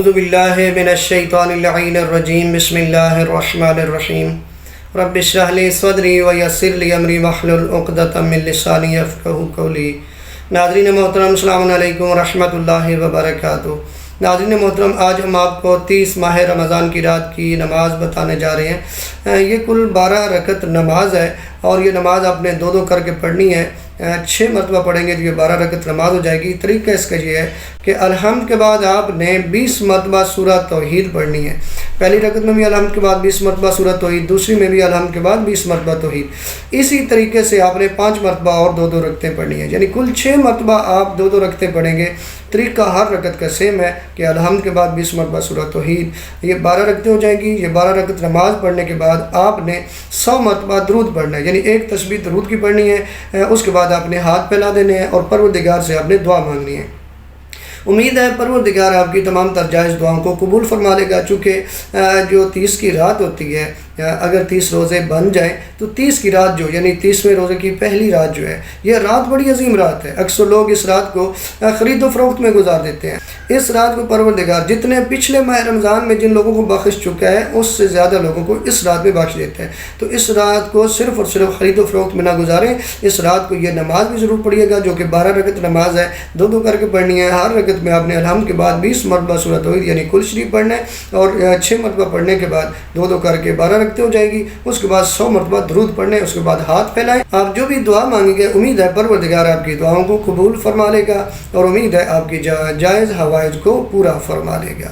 اعوذ باللہ من الشیطان اللعین الرجیم بسم اللہ الرحمن الرحیم رب اشرح لی صدری ویسر لی امری واحلل عقدۃ من لسانی یفقہوا قولی۔ ناظرین محترم السلام علیکم ورحمۃ اللہ وبرکاتہ۔ ناظرین محترم، آج ہم آپ کو 30 ماہ رمضان کی رات کی نماز بتانے جا رہے ہیں۔ یہ کل 12 رکعت نماز ہے اور یہ نماز آپ نے دو کر کے پڑھنی ہے۔ 6 مرتبہ پڑھیں گے تو یہ 12 رکعت نماز ہو جائے گی۔ طریقہ اس کا یہ ہے کہ الحمد کے بعد آپ نے 20 مرتبہ سورہ توحید پڑھنی ہے۔ پہلی رکعت میں بھی الحمد کے بعد 20 مرتبہ سورہ توحید، دوسری میں بھی الحمد کے بعد 20 مرتبہ توحید۔ اسی طریقے سے آپ نے 5 مرتبہ اور 2 رکعتیں پڑھنی ہیں، یعنی کل 6 مرتبہ آپ 2 رکعتیں پڑھیں گے۔ طریقہ ہر رکعت کا سیم ہے کہ الحمد کے بعد 20 مرتبہ سورہ توحید، یہ 12 رکعتیں ہو جائیں گی۔ یہ 12 رکعت نماز پڑھنے کے بعد آپ نے 100 مرتبہ درود پڑھنا ہے، یعنی ایک تسبیح درود کی پڑھنی ہے۔ اس کے بعد آپ نے ہاتھ پھیلا دینے ہیں اور پروردگار سے آپ نے دعا مانگنی ہے۔ امید ہے پروردگار آپ کی تمام تر جائز دعاؤں کو قبول فرما لے گا، چونکہ جو 30 کی رات ہوتی ہے، اگر 30 روزے بن جائیں تو 30 کی رات جو یعنی 30ویں روزے کی پہلی رات جو ہے، یہ رات بڑی عظیم رات ہے۔ اکثر لوگ اس رات کو خرید و فروخت میں گزار دیتے ہیں۔ اس رات کو پروردگار جتنے پچھلے ماہ رمضان میں جن لوگوں کو بخش چکا ہے، اس سے زیادہ لوگوں کو اس رات میں بخش دیتا ہے۔ تو اس رات کو صرف اور صرف خرید و فروخت میں نہ گزاریں۔ اس رات کو یہ نماز بھی ضرور پڑھیے گا، جو کہ 12 رکعت نماز ہے، 2 کر کے پڑھنی ہے۔ ہر رکعت میں آپ نے الحمد کے بعد 20 مرتبہ سورۃ توحید یعنی کل شریف پڑھنا ہے، اور 6 مرتبہ پڑھنے کے بعد 2 کر کے 12 رکعتیں ہو جائے گی۔ اس کے بعد 100 مرتبہ درود پڑھنے، اس کے بعد ہاتھ پھیلائیں۔ آپ جو بھی دعا مانگیں گے، امید ہے پروردگار آپ کی دعاؤں کو قبول فرما لے گا، اور امید ہے آپ کی جائز حوائج کو پورا فرما لے گا۔